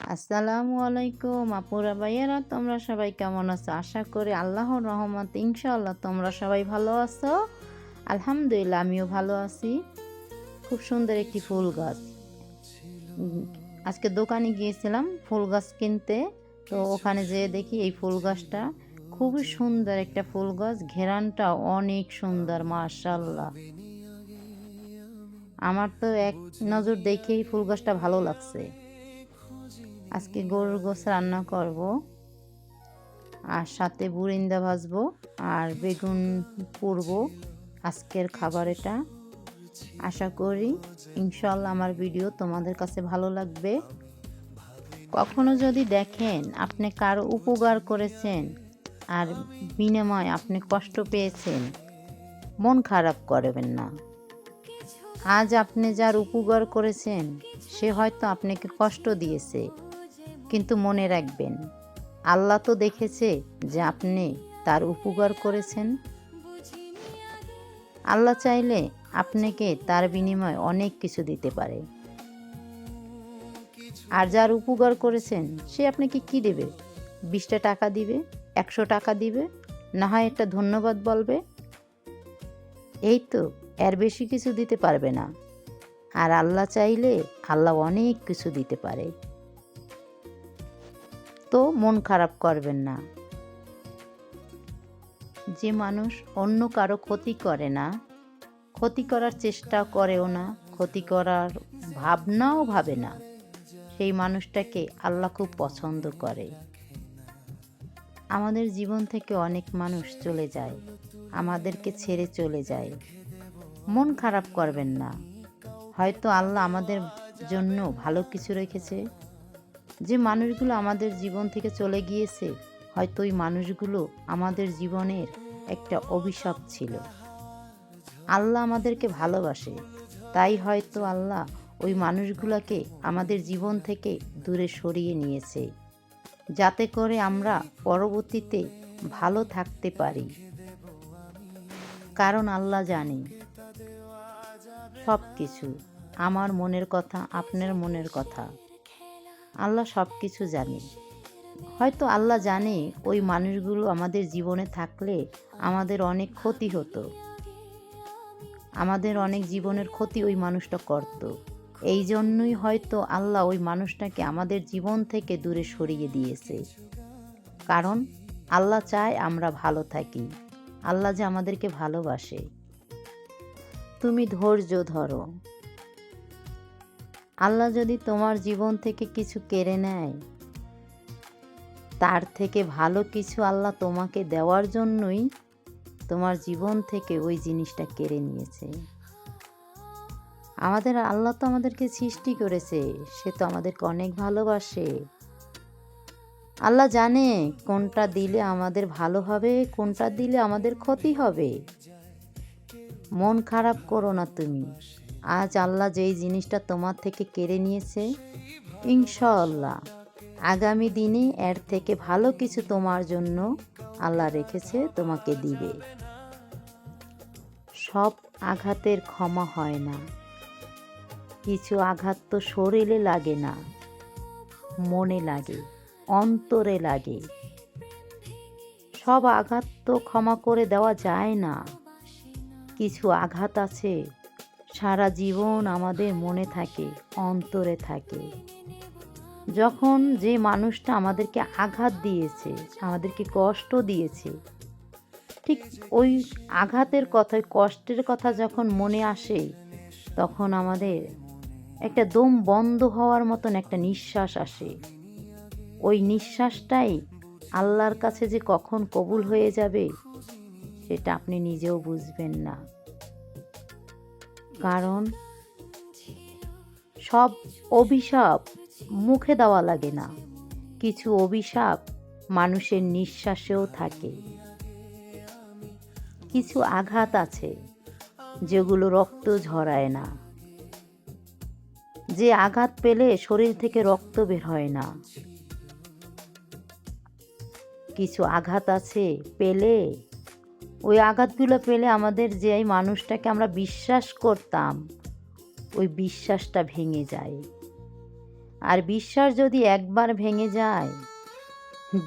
আসসালামু আলাইকুম আপুরা ভাইয়ারা, তোমরা সবাই কেমন আছো? আশা করি আল্লাহর রহমতে ইনশাআল্লাহ তোমরা সবাই ভালো আছো। আলহামদুলিল্লাহ আমিও ভালো আছি। খুব সুন্দর একটি ফুল গাছ। উম, আজকে দোকানে গিয়েছিলাম ফুল গাছ কিনতে। তো ওখানে যেয়ে দেখি এই ফুল গাছটা খুবই সুন্দর একটা ফুল গাছ, ঘেরানটা অনেক সুন্দর মাশাআল্লাহ। আমার তো এক নজর দেখেই ফুল গাছটা ভালো লাগছে। আজকে গরুর গোশত রান্না করব, আর সাথে বুরিন্দা ভাজবো আর বেগুন পুড়বো। আজকের খাবার এটা। আশা করি ইনশাল্লাহ আমার ভিডিও তোমাদের কাছে ভালো লাগবে। কখনো যদি দেখেন আপনি কারো উপকার করেছেন আর বিনিময়ে আপনি কষ্ট পেয়েছেন, মন খারাপ করবেন না। আজ আপনি যার উপকার করেছেন সে হয়তো আপনাকে কষ্ট দিয়েছে, কিন্তু মনে রাখবেন আল্লাহ তো দেখেছে যে আপনি তার উপকার করেছেন। আল্লাহ চাইলে আপনাকে তার বিনিময়ে অনেক কিছু দিতে পারে। আর যার উপকার করেছেন সে আপনাকে কি দেবে? 20টা টাকা দিবে, 100 টাকা দিবে, না হয় একটা ধন্যবাদ বলবে। এই তো, এর বেশি কিছু দিতে পারবে না। আর আল্লাহ চাইলে আল্লাহ অনেক কিছু দিতে পারে। তো মন খারাপ করবেন না। যে মানুষ অন্য কারো ক্ষতি করে না, ক্ষতি করার চেষ্টা করেও না, ক্ষতি করার ভাবনাও ভাবে না, সেই মানুষটাকে আল্লাহ খুব পছন্দ করে। আমাদের জীবন থেকে অনেক মানুষ চলে যায়, আমাদেরকে ছেড়ে চলে যায়। মন খারাপ করবেন না। হয়তো আল্লাহ আমাদের জন্য ভালো কিছু রেখেছে। যে মানুষগুলো আমাদের জীবন থেকে চলে গিয়েছে, হয়তো ওই মানুষগুলো আমাদের জীবনের একটা অভিশাপ ছিল। আল্লাহ আমাদেরকে ভালোবাসে, তাই হয়তো আল্লাহ ওই মানুষগুলোকে আমাদের জীবন থেকে দূরে সরিয়ে নিয়েছে, যাতে করে আমরা পরবর্তীতে ভালো থাকতে পারি। কারণ আল্লাহ জানে সব কিছু, আমার মনের কথা, আপনার মনের কথা আল্লাহ সব কিছু জানে। হয়তো আল্লাহ জানে ওই মানুষগুলো আমাদের জীবনে থাকলে আমাদের অনেক ক্ষতি হতো, আমাদের অনেক জীবনের ক্ষতি ওই মানুষটা করত। এই জন্যই হয়তো আল্লাহ ওই মানুষটাকে আমাদের জীবন থেকে দূরে সরিয়ে দিয়েছে। কারণ আল্লাহ চায় আমরা ভালো থাকি, আল্লাহ যে আমাদেরকে ভালোবাসে। তুমি ধৈর্য ধরো। আল্লাহ যদি তোমার জীবন থেকে কিছু কেড়ে নেয়, তার থেকে ভালো কিছু আল্লাহ তোমাকে দেওয়ার জন্যই তোমার জীবন থেকে ওই জিনিসটা কেড়ে নিয়েছে। আমাদের আল্লাহ তো আমাদেরকে সৃষ্টি করেছে, সে তো আমাদেরকে অনেক ভালোবাসে। আল্লাহ জানে কোনটা দিলে আমাদের ভালো হবে, কোনটা দিলে আমাদের ক্ষতি হবে। মন খারাপ করো না তুমি। আজ আল্লাহ যেই জিনিসটা তোমার থেকে কেড়ে নিয়েছে, ইনশাআল্লাহ আগামী দিনে এর থেকে ভালো কিছু তোমার জন্য আল্লাহ রেখেছে, তোমাকে দিবে। সব আঘাতের ক্ষমা হয় না। কিছু আঘাত তো শরীরে লাগে না, মনে লাগে, অন্তরে লাগে। সব আঘাত তো ক্ষমা করে দেওয়া যায় না। কিছু আঘাত আছে সারা জীবন আমাদের মনে থাকে, অন্তরে থাকে। যখন যে মানুষটা আমাদেরকে আঘাত দিয়েছে, আমাদেরকে কষ্ট দিয়েছে, ঠিক ওই আঘাতের কথা, কষ্টের কথা যখন মনে আসে, তখন আমাদের একটা দম বন্ধ হওয়ার মতন একটা নিঃশ্বাস আসে। ওই নিঃশ্বাসটাই আল্লাহর কাছে যে কখন কবুল হয়ে যাবে সেটা আপনি নিজেও বুঝবেন না। কারণ সব অভিশাপ মুখে দেওয়া লাগে না, কিছু অভিশাপ মানুষের নিঃশ্বাসেও থাকে। কিছু আঘাত আছে যেগুলো রক্ত ঝরায় না, যে আঘাত পেলে শরীর থেকে রক্ত বের হয় না। কিছু আঘাত আছে পেলে, ওই আঘাতগুলো পেলে আমাদের যে এই মানুষটাকে আমরা বিশ্বাস করতাম, ওই বিশ্বাসটা ভেঙে যায়। আর বিশ্বাস যদি একবার ভেঙে যায়,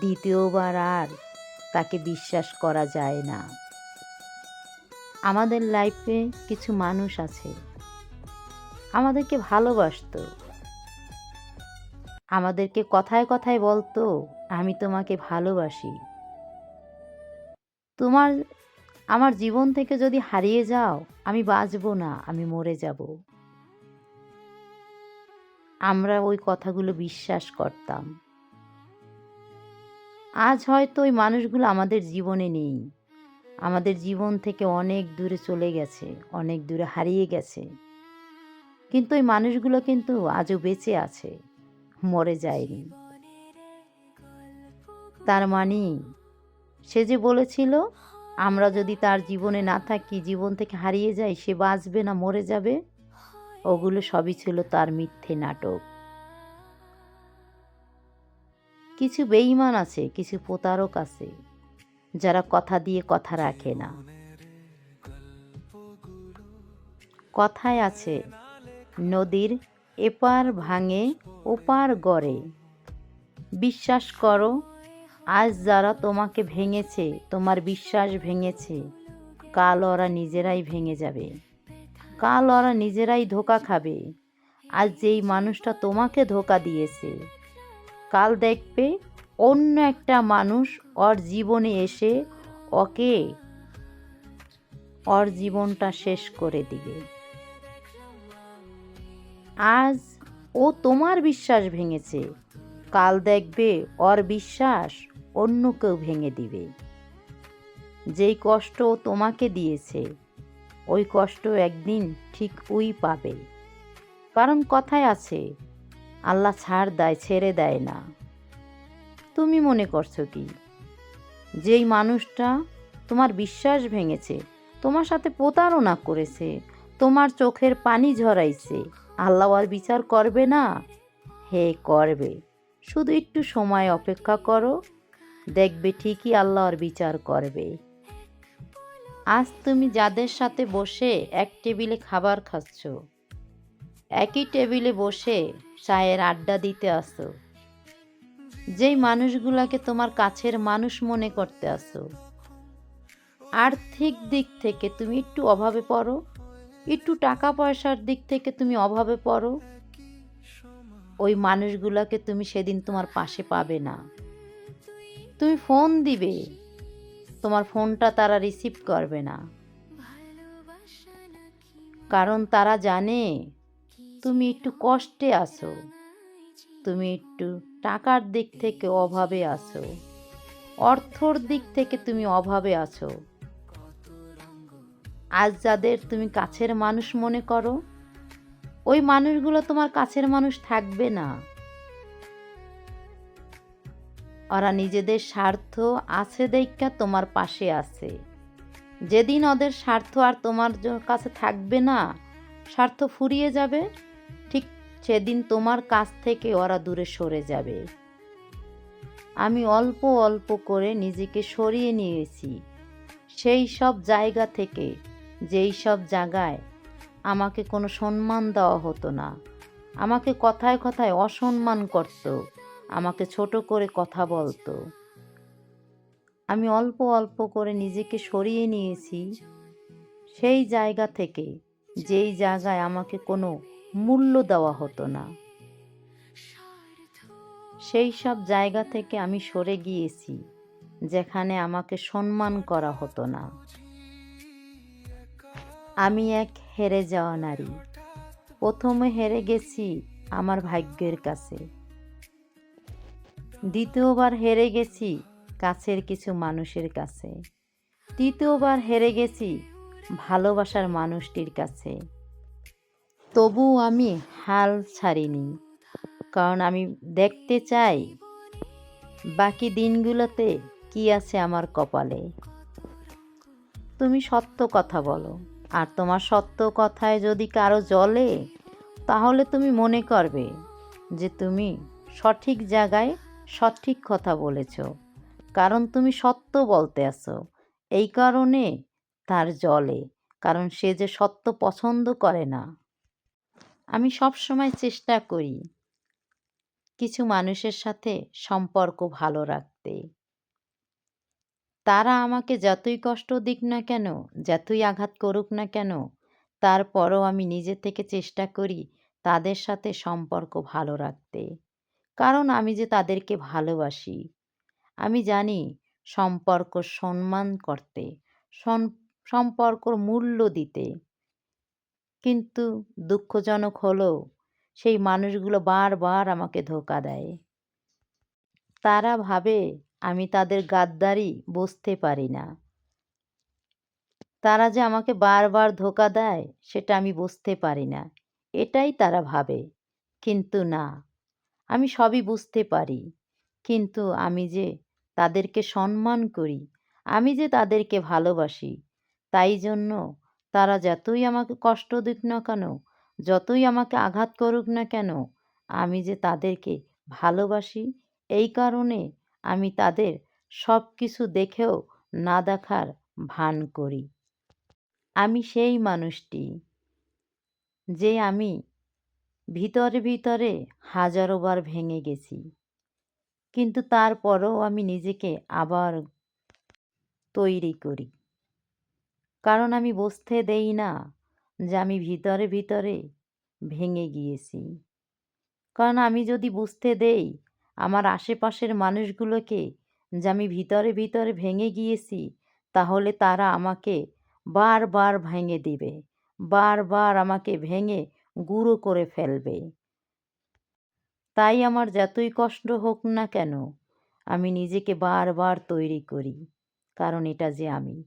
দ্বিতীয়বার আর তাকে বিশ্বাস করা যায় না। আমাদের লাইফে কিছু মানুষ আছে আমাদেরকে ভালোবাসতো, আমাদেরকে কথায় কথায় বলতো আমি তোমাকে ভালোবাসি। তোমার আমার জীবন থেকে যদি হারিয়ে যাও আমি বাঁচবো না, আমি মরে যাব। আমরা ওই কথাগুলো বিশ্বাস করতাম। আজ হয়তো ওই মানুষগুলো আমাদের জীবনে নেই, আমাদের জীবন থেকে অনেক দূরে চলে গেছে, অনেক দূরে হারিয়ে গেছে, কিন্তু ওই মানুষগুলো কিন্তু আজও বেঁচে আছে, মরে যায়নি। তার মানে সে যে বলেছিল আমরা যদি তার জীবনে না থাকি, জীবন থেকে হারিয়ে যাই, সে বাঁচবে না, মরে যাবে, ওগুলো সবই ছিল তার মিথ্যে নাটক। কিছু বেঈমান আছে, কিছু প্রতারক আছে যারা কথা দিয়ে কথা রাখে না। কথায় আছে নদীর এপার ভাঙে ওপার গড়ে। বিশ্বাস করো, আজ যারা তোমাকে ভেঙেছে, তোমার বিশ্বাস ভেঙেছে, কাল ওরা নিজেরাই ভেঙে যাবে, কাল ওরা নিজেরাই ধোঁকা খাবে। আজ যেই মানুষটা তোমাকে ধোঁকা দিয়েছে, কাল দেখবে অন্য একটা মানুষ ওর জীবনে এসে ওকে ওর জীবনটা শেষ করে দিবে। আজ ও তোমার বিশ্বাস ভেঙেছে, কাল দেখবে ওর বিশ্বাস অন্য কেউ ভেঙে দিবে। যেই কষ্ট ও তোমাকে দিয়েছে, ওই কষ্ট একদিন ঠিক ওই পাবে। কারণ কথায় আছে আল্লাহ ছাড় দেয়, ছেড়ে দেয় না। তুমি মনে করছো কি যেই মানুষটা তোমার বিশ্বাস ভেঙেছে, তোমার সাথে প্রতারণা করেছে, তোমার চোখের পানি ঝরাইছে, আল্লাহ আর বিচার করবে না? হে করবে, শুধু একটু সময় অপেক্ষা করো, দেখবে ঠিকই আল্লাহ আর বিচার করবে। আজ তুমি যাদের সাথে বসে এক টেবিলে খাবার খাচ্ছ, একই টেবিলে বসে চায়ের আড্ডা দিতে আসো, যেই মানুষগুলাকে তোমার কাছের মানুষ মনে করতে আসো, আর্থিক দিক থেকে তুমি একটু অভাবে পড়ো, একটু টাকা পয়সার দিক থেকে তুমি অভাবে পড়ো, ওই মানুষগুলাকে তুমি সেদিন তোমার পাশে পাবে না। তুমি ফোন দিবে, তোমার ফোনটা তারা রিসিভ করবে না, কারণ তারা জানে তুমি একটু কষ্টে আছো, তুমি একটু টাকার দিক থেকে অভাবে আছো, অর্থর দিক থেকে তুমি অভাবে আছো। আজ যাদের তুমি কাছের মানুষ মনে করো, ওই মানুষগুলো তোমার কাছের মানুষ থাকবে না। ওরা নিজেদের স্বার্থ আছে দেখা তোমার পাশে আছে। যেদিন ওদের স্বার্থ আর তোমার কাছে থাকবে না, স্বার্থ ফুরিয়ে যাবে, ঠিক সেদিন তোমার কাছ থেকে ওরা দূরে সরে যাবে। আমি অল্প অল্প করে নিজেকে সরিয়ে নিয়েছি সেই সব জায়গা থেকে, যেই সব জায়গায় আমাকে কোনো সম্মান দেওয়া হতো না, আমাকে কথায় কথায় অসম্মান করত, আমাকে ছোট করে কথা বলতো। আমি অল্প অল্প করে নিজেকে সরিয়ে নিয়েছি সেই জায়গা থেকে, যেই জায়গায় আমাকে কোনো মূল্য দেওয়া হতো না। সেই সব জায়গা থেকে আমি সরে গিয়েছি যেখানে আমাকে সম্মান করা হতো না। আমি এক হেরে যাওয়া নারী। প্রথমে হেরে গেছি আমার ভাগ্যের কাছে, দ্বিতীয়বার হেরে গেছি কাছের কিছু মানুষের কাছে, তৃতীয়বার হেরে গেছি ভালোবাসার মানুষটির কাছে। তবুও আমি হাল ছাড়িনি, কারণ আমি দেখতে চাই বাকি দিনগুলোতে কি আছে আমার কপালে। তুমি সত্য কথা বলো, আর তোমার সত্য কথায় যদি কারো জ্বলে, তাহলে তুমি মনে করবে যে তুমি সঠিক জায়গায় সঠিক কথা বলেছ, কারণ তুমি সত্য বলতে আসো। এই কারণে তার জ্বলে, কারণ সে যে সত্য পছন্দ করে না। আমি সব সময় চেষ্টা করি কিছু মানুষের সাথে সম্পর্ক ভালো রাখতে। তারা আমাকে যতই কষ্ট দিক না কেন, যতই আঘাত করুক না কেন, তারপরও আমি নিজে থেকে চেষ্টা করি তাদের সাথে সম্পর্ক ভালো রাখতে। কারণ আমি যে তাদেরকে ভালোবাসি। আমি জানি সম্পর্ক সম্মান করতে, সন সম্পর্কর মূল্য দিতে। কিন্তু দুঃখজনক হলেও সেই মানুষগুলো বারবার আমাকে ধোঁকা দেয়। তারা ভাবে আমি তাদের গাদ্দারি বুঝতে পারি না। তারা যে আমাকে বারবার ধোঁকা দেয় সেটা আমি বুঝতে পারি না। এটাই তারা ভাবে। কিন্তু না, আমি সবই বুঝতে পারি। কিন্তু আমি যে তাদেরকে সম্মান করি, আমি যে তাদেরকে ভালোবাসি, তাই জন্য তারা যতই আমাকে কষ্ট দিক না কেন, যতই আমাকে আঘাত করুক না কেন, আমি যে তাদেরকে ভালোবাসি, এই কারণে আমি তাদের সব কিছু দেখেও না দেখার ভান করি। আমি সেই মানুষটি যে আমি ভিতরে ভিতরে হাজারো বার ভেঙে গেছি। কিন্তু তারপরেও আমি নিজেকে আবার তৈরি করি। কারণ আমি বুঝতে দেই না যে আমি ভিতরে ভিতরে ভেঙে গিয়েছি। কারণ আমি যদি বুঝতে দেই আমার আশেপাশের মানুষগুলোকে যে আমি ভিতরে ভিতরে ভেঙে গিয়েছি, তাহলে তারা আমাকে বারবার ভেঙে দিবে। বারবার আমাকে ভেঙে গুঁড়ো করে ফেলবে। তাই আমার যতই কষ্ট হোক না কেন, আমি নিজেকে বারবার তৈরি করি। কারণ এটা যে আমি।